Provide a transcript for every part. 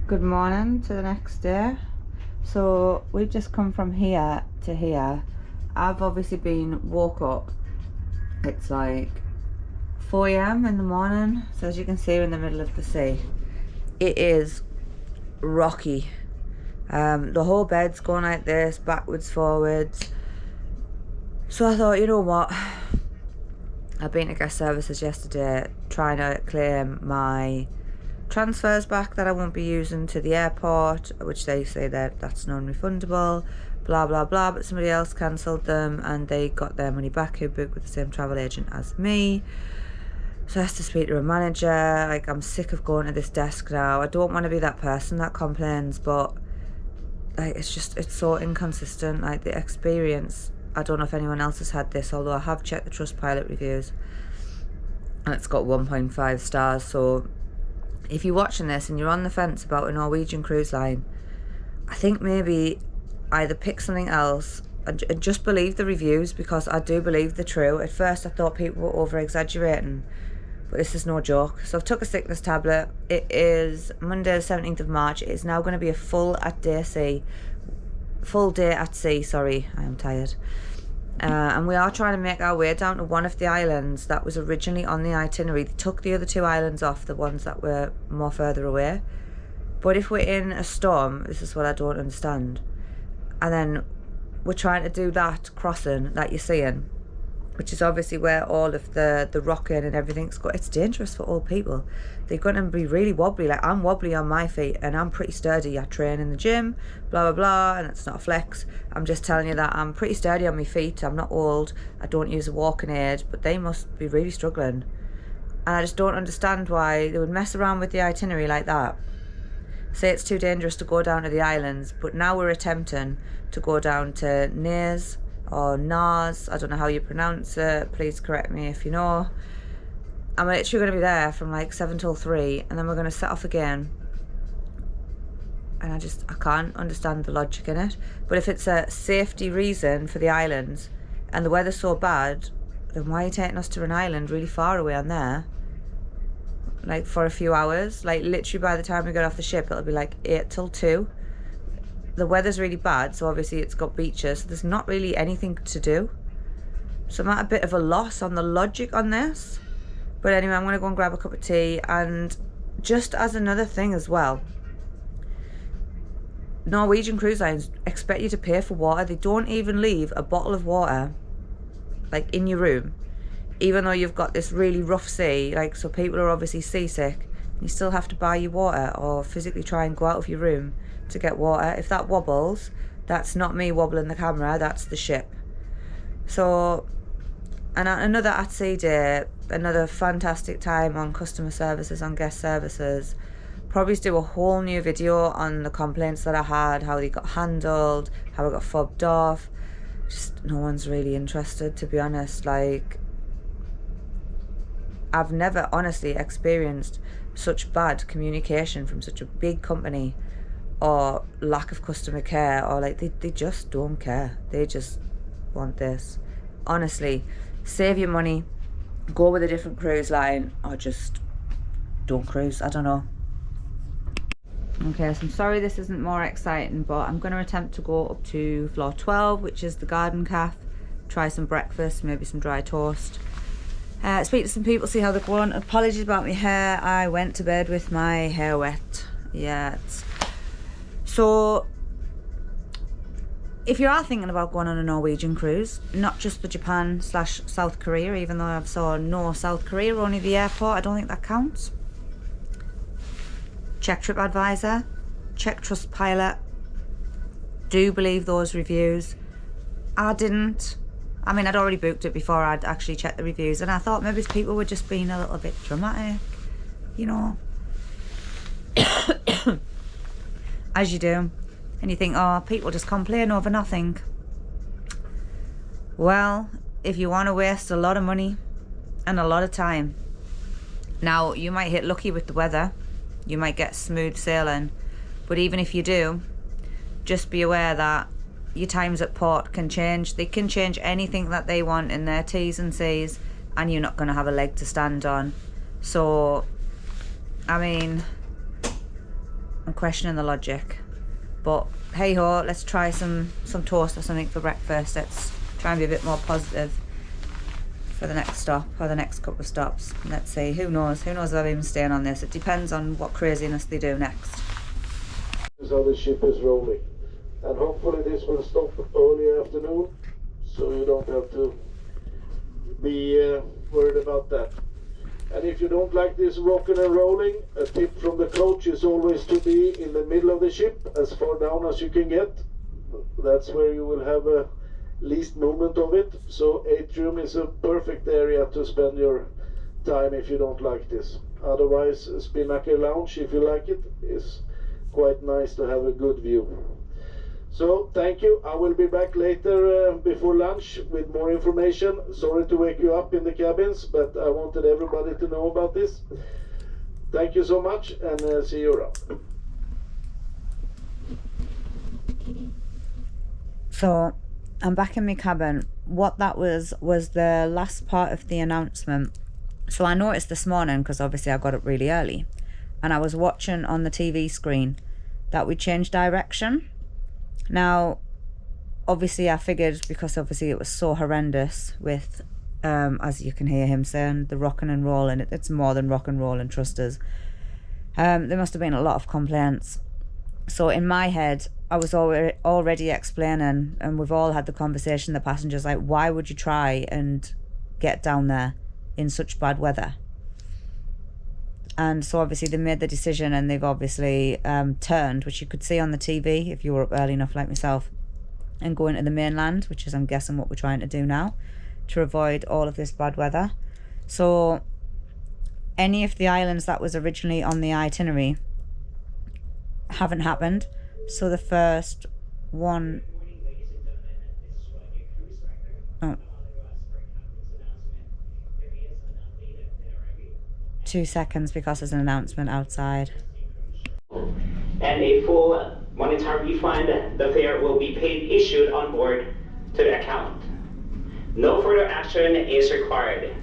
Good morning to the next day. So we've just come from here to here. I've obviously woke up. It's like 4 a.m. in the morning. So as you can see, we're in the middle of the sea. It is rocky. The whole bed's going like this, backwards, forwards. So I thought, you know what? I've been to guest services yesterday trying to claim my transfers back that I won't be using to the airport, which they say that that's non-refundable, blah blah blah, but somebody else cancelled them and they got their money back who booked with the same travel agent as me. So I have to speak to a manager. Like, I'm sick of going to this desk now. I don't want to be that person that complains, but like, it's so inconsistent. Like, the experience, I don't know if anyone else has had this, although I have checked the Trustpilot reviews and it's got 1.5 stars. So if you're watching this and you're on the fence about a Norwegian cruise line, I think maybe either pick something else and just believe the reviews, because I do believe they're true. At first I thought people were over-exaggerating, but this is no joke. So I've took a sickness tablet. It is Monday the 17th of March. It is now going to be a full day at sea, sorry, I am tired. And we are trying to make our way down to one of the islands that was originally on the itinerary. They took the other two islands off, the ones that were more further away. But if we're in a storm, this is what I don't understand, and then we're trying to do that crossing that you're seeing, which is obviously where all of the rocking and everything's got. It's dangerous for old people. They're going to be really wobbly. Like, I'm wobbly on my feet and I'm pretty sturdy. I train in the gym, blah blah blah, and it's not a flex. I'm just telling you that I'm pretty sturdy on my feet. I'm not old. I don't use a walking aid, but they must be really struggling. And I just don't understand why they would mess around with the itinerary like that. Say it's too dangerous to go down to the islands, but now we're attempting to go down to Naze or Nars, I don't know how you pronounce it, please correct me if you know. And we're literally going to be there from like 7 till 3, and then we're going to set off again. And I can't understand the logic in it. But if it's a safety reason for the islands and the weather's so bad, then why are you taking us to an island really far away on there? Like, for a few hours? Like, literally by the time we get off the ship, it'll be like 8 till 2. The weather's really bad, so obviously it's got beaches, so there's not really anything to do. So I'm at a bit of a loss on the logic on this. But anyway, I'm going to go and grab a cup of tea. And just as another thing as well, Norwegian cruise lines expect you to pay for water. They don't even leave a bottle of water, like, in your room, even though you've got this really rough sea. Like, so people are obviously seasick. You still have to buy your water or physically try and go out of your room to get water. If that wobbles, that's not me wobbling the camera, that's the ship. So, and another at sea day, another fantastic time on customer services, on guest services. Probably do a whole new video on the complaints that I had, how they got handled, how I got fobbed off. Just no one's really interested, to be honest. Like, I've never honestly experienced such bad communication from such a big company, or lack of customer care, or like they just don't care. They just want this. Honestly, save your money, go with a different cruise line, or just don't cruise. I don't know. Okay, so I'm sorry this isn't more exciting, but I'm going to attempt to go up to floor 12, which is the garden cafe, try some breakfast, maybe some dry toast, speak to some people, see how they're going. Apologies about my hair. I went to bed with my hair wet. Yeah. So if you are thinking about going on a Norwegian cruise, not just the Japan/South Korea, even though I've saw no South Korea, only the airport, I don't think that counts. Check TripAdvisor, check Trustpilot. Do believe those reviews. I didn't. I mean, I'd already booked it before I'd actually checked the reviews, and I thought maybe people were just being a little bit dramatic, you know. As you do. And you think, oh, people just complain over nothing. Well, if you want to waste a lot of money and a lot of time, now you might hit lucky with the weather, you might get smooth sailing, but even if you do, just be aware that your times at port can change. They can change anything that they want in their T's and C's, and you're not going to have a leg to stand on. So, I mean, I'm questioning the logic. But hey ho, let's try some toast or something for breakfast. Let's try and be a bit more positive for the next stop or the next couple of stops. Let's see, who knows if I'm even staying on this. It depends on what craziness they do next. This is how the ship is rolling, and hopefully this will stop early afternoon, so you don't have to be worried about that. And if you don't like this rocking and rolling, a tip from the coach is always to be in the middle of the ship, as far down as you can get. That's where you will have a least movement of it. So atrium is a perfect area to spend your time if you don't like this. Otherwise, Spinnaker Lounge, if you like it, is quite nice to have a good view. So thank you. I will be back later before lunch with more information. Sorry to wake you up in the cabins, but I wanted everybody to know about this. Thank you so much, and see you around. So I'm back in my cabin. What that was the last part of the announcement. So I noticed this morning, because obviously I got up really early, and I was watching on the TV screen that we changed direction. Now, obviously I figured, because obviously it was so horrendous with, as you can hear him saying, the rocking and rolling. It's more than rock and roll, and trust us. There must have been a lot of complaints. So in my head, I was already explaining, and we've all had the conversation, the passengers, like, why would you try and get down there in such bad weather? And so obviously they made the decision, and they've obviously turned, which you could see on the TV if you were up early enough like myself, and go into the mainland, which is, I'm guessing, what we're trying to do now to avoid all of this bad weather. So any of the islands that was originally on the itinerary haven't happened. So the first one, 2 seconds, because there's an announcement outside. And a full monetary refund, the fare will be issued on board to the account. No further action is required.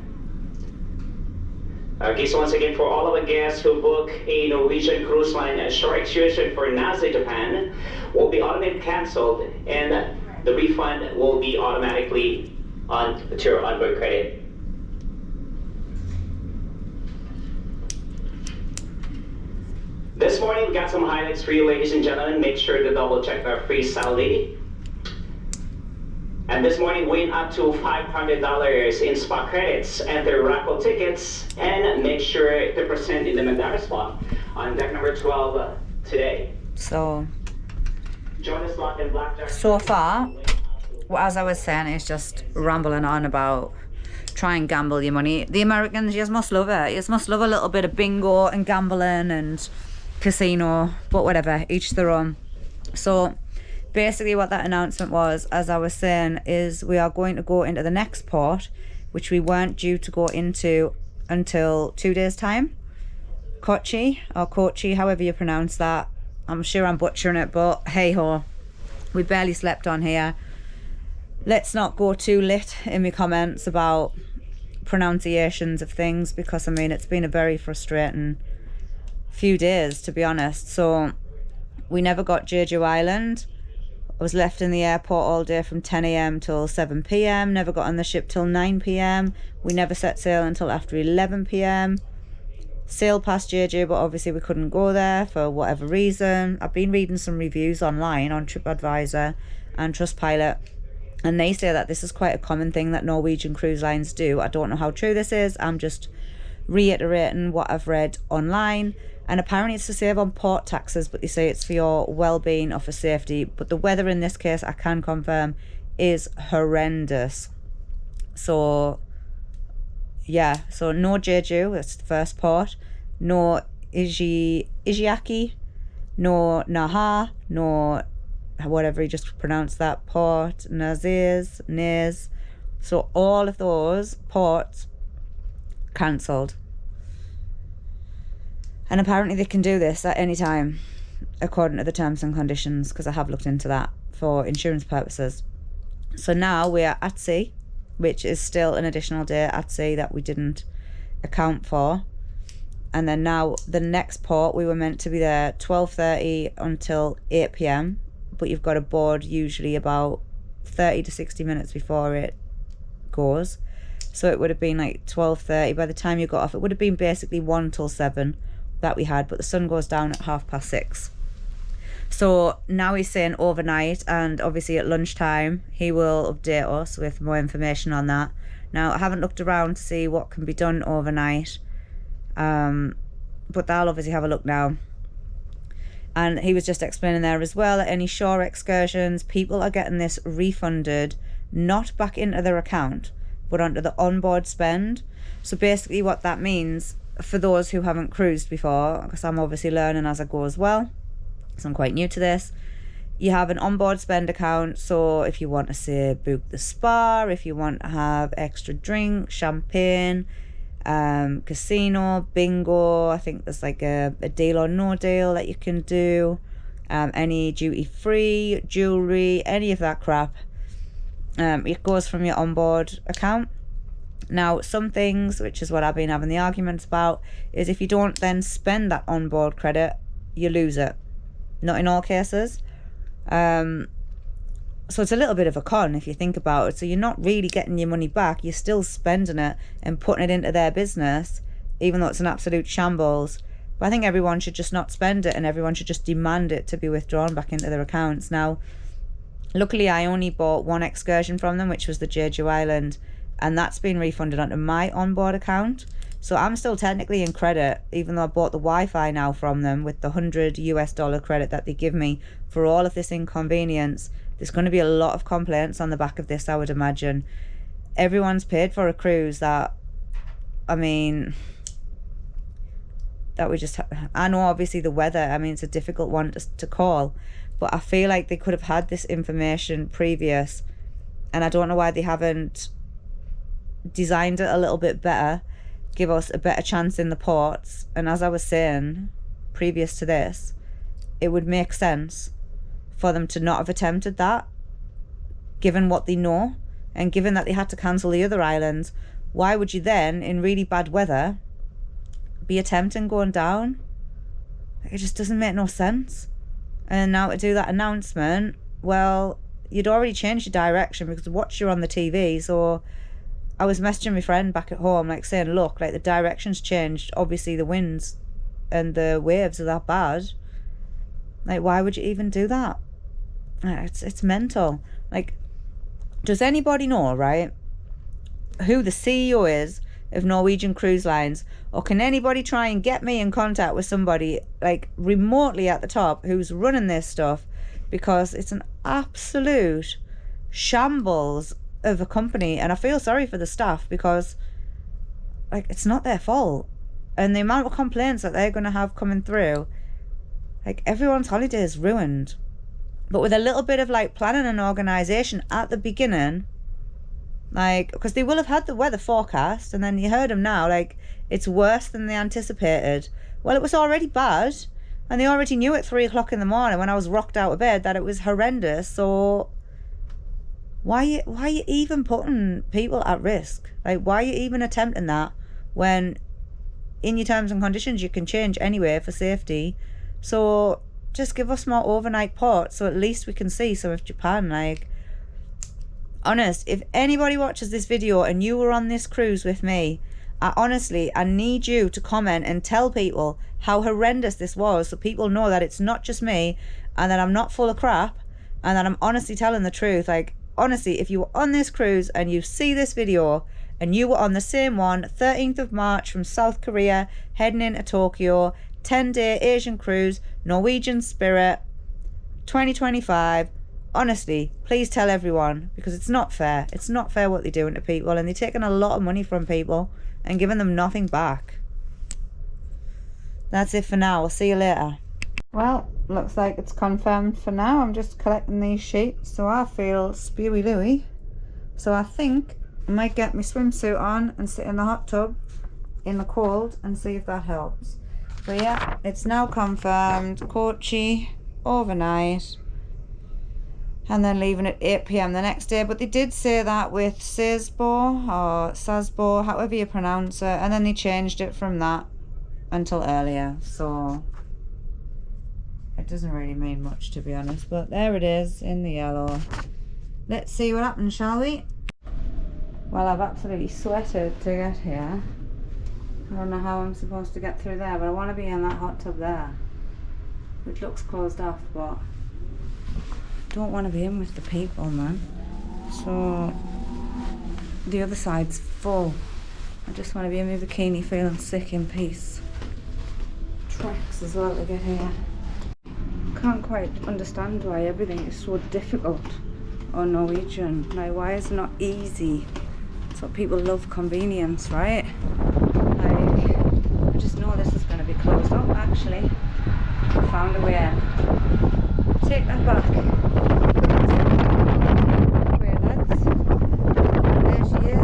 Okay, so once again, for all of the guests who book a Norwegian cruise line short excursion for Nazi Japan, will be automatically canceled, and the refund will be automatically on to your onboard credit. This morning we got some highlights for you, ladies and gentlemen. Make sure to double check our free Saudi. And this morning win up to $500 in spot credits. Enter raffle tickets and make sure to present in the Madara spot on deck number 12 today. So Join us locked in blackjack. so far, as I was saying, it's just rambling on about try and gamble your money. The Americans, you must love it. You must love a little bit of bingo and gambling and casino, but whatever, each their own. So basically what that announcement was, as I was saying, is we are going to go into the next port, which we weren't due to go into until 2 days time. Kochi, or Kochi, however you pronounce that. I'm sure I'm butchering it, but hey ho, we barely slept on here. Let's not go too lit in my comments about pronunciations of things, because I mean, it's been a very frustrating few days, to be honest. So we never got Jeju Island. I was left in the airport all day from 10 a.m. till 7 p.m. Never got on the ship till 9 p.m. We never set sail until after 11 p.m. Sailed past Jeju, but obviously we couldn't go there for whatever reason. I've been reading some reviews online on TripAdvisor and Trustpilot, and they say that this is quite a common thing that Norwegian cruise lines do. I don't know how true this is. I'm just reiterating what I've read online. And apparently it's to save on port taxes, but they say it's for your well-being or for safety. But the weather in this case, I can confirm, is horrendous. So yeah, so no Jeju, that's the first port. No Ijiaki, no Naha, no whatever you just pronounced that port, Naze. So all of those ports cancelled. And apparently they can do this at any time, according to the terms and conditions, because I have looked into that for insurance purposes. So now we are at sea, which is still an additional day at sea that we didn't account for. And then now the next port, we were meant to be there 12:30 until 8 p.m. But you've got to board usually about 30 to 60 minutes before it goes. So it would have been like 12:30 by the time you got off. It would have been basically 1 till 7 that we had, but the sun goes down at 6:30. So now he's saying overnight, and obviously at lunchtime he will update us with more information on that. Now I haven't looked around to see what can be done overnight, but they'll obviously have a look now. And he was just explaining there as well, at any shore excursions, people are getting this refunded, not back into their account, but onto the onboard spend. So basically what that means, for those who haven't cruised before, because I'm obviously learning as I go as well, because I'm quite new to this, you have an onboard spend account. So if you want to, say, book the spa, if you want to have extra drink, champagne, casino, bingo, I think there's like a deal or no deal that you can do, any duty free, jewelry, any of that crap, it goes from your onboard account. Now some things, which is what I've been having the arguments about, is if you don't then spend that onboard credit, you lose it. Not in all cases. So it's a little bit of a con if you think about it. So you're not really getting your money back, you're still spending it and putting it into their business, even though it's an absolute shambles. But I think everyone should just not spend it, and everyone should just demand it to be withdrawn back into their accounts. Now luckily I only bought one excursion from them, which was the Jeju Island, and that's been refunded onto my onboard account. So I'm still technically in credit, even though I bought the Wi-Fi now from them with the $100 credit that they give me for all of this inconvenience. There's going to be a lot of complaints on the back of this, I would imagine. Everyone's paid for a cruise that, I mean, that we just, I know obviously the weather, I mean, it's a difficult one to call, but I feel like they could have had this information previous, and I don't know why they haven't designed it a little bit better, give us a better chance in the ports. And as I was saying previous to this, it would make sense for them to not have attempted that, given what they know, and given that they had to cancel the other islands. Why would you then, in really bad weather, be attempting going down? It just doesn't make no sense. And now to do that announcement, well, you'd already changed your direction because I watched you on the TV. So I was messaging my friend back at home, like saying, look, like the direction's changed, obviously the winds and the waves are that bad. Like, why would you even do that? It's mental. Like, does anybody know, right, who the CEO is of Norwegian Cruise Lines? Or can anybody try and get me in contact with somebody like remotely at the top who's running this stuff? Because it's an absolute shambles of a company, and I feel sorry for the staff, because like it's not their fault, and the amount of complaints that they're going to have coming through, like everyone's holiday is ruined. But with a little bit of like planning and organisation at the beginning, like, because they will have had the weather forecast, and then you heard them now, like it's worse than they anticipated. Well, it was already bad, and they already knew at 3 o'clock in the morning when I was rocked out of bed that it was horrendous. So why are you even putting people at risk? Like, why are you even attempting that when in your terms and conditions you can change anyway for safety? So just give us more overnight ports, so at least we can see some of Japan. Like, honest, if anybody watches this video and you were on this cruise with me, I need you to comment and tell people how horrendous this was, so people know that it's not just me, and that I'm not full of crap, and that I'm honestly telling the truth. Like, honestly, if you were on this cruise and you see this video and you were on the same one, 13th of March from South Korea heading into Tokyo, 10-day Asian cruise, Norwegian Spirit, 2025, honestly, please tell everyone, because it's not fair. It's not fair what they're doing to people, and they're taking a lot of money from people and giving them nothing back. That's it for now. I'll see you later. Well, looks like it's confirmed for now. I'm just collecting these sheets, so I feel spewy looey. So I think I might get my swimsuit on and sit in the hot tub in the cold and see if that helps. But yeah, it's now confirmed. Kochi overnight, and then leaving at 8 p.m. the next day. But they did say that with Sasbo, however you pronounce it, and then they changed it from that until earlier, so it doesn't really mean much, to be honest. But there it is in the yellow. Let's see what happens, shall we? Well, I've absolutely sweated to get here. I don't know how I'm supposed to get through there, but I want to be in that hot tub there, which looks closed off, but I don't want to be in with the people, man. So the other side's full. I just want to be in my bikini feeling sick in peace. Tracks as well to get here. Can't quite understand why everything is so difficult on Norwegian. Like, why is it not easy? That's what people love, convenience, right? Like, I just know this is going to be closed up, actually. I found a way in. Take that back. Wait, lads. There she is.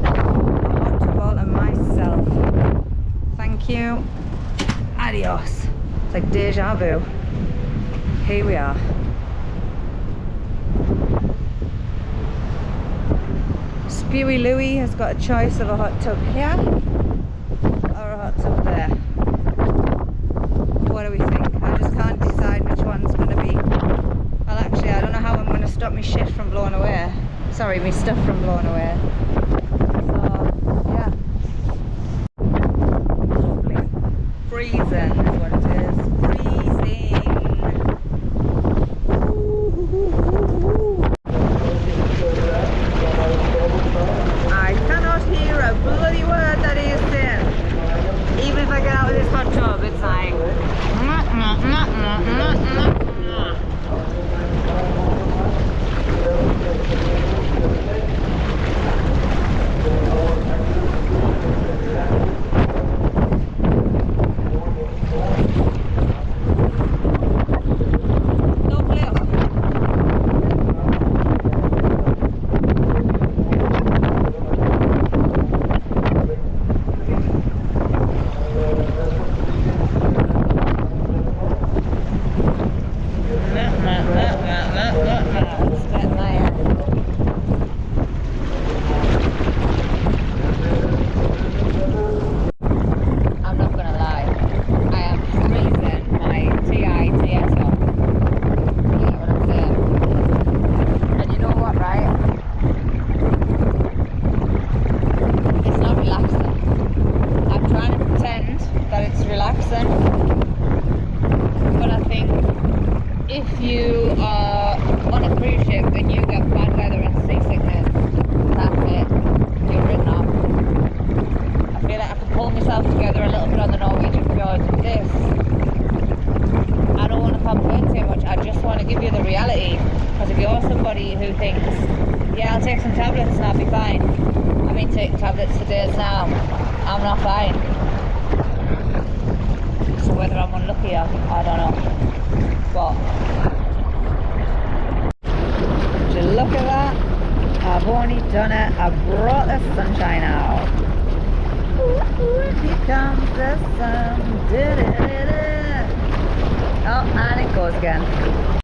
A hot tub all to myself. Thank you. Adios. It's like deja vu. Here we are. Spewy Louie has got a choice of a hot tub here or a hot tub there. What do we think? I just can't decide which one's going to be. Well, actually, I don't know how I'm going to stop my shit from blowing away. Sorry, my stuff from blowing away. So, yeah. Lovely. Freezing is what it is. Freezing. I cannot hear a bloody word that he is saying. Even if I get out of this hot tub, it's like together a little bit on the Norwegian fjords with this. I don't want to complain too much, I just want to give you the reality, because if you're somebody who thinks, yeah, I'll take some tablets and I'll be fine. I've been taking tablets for days now, I'm not fine. So whether I'm unlucky or I don't know. But would you look at that? I've only done it, I brought the sunshine out. Here comes the sun. Oh, and it goes again.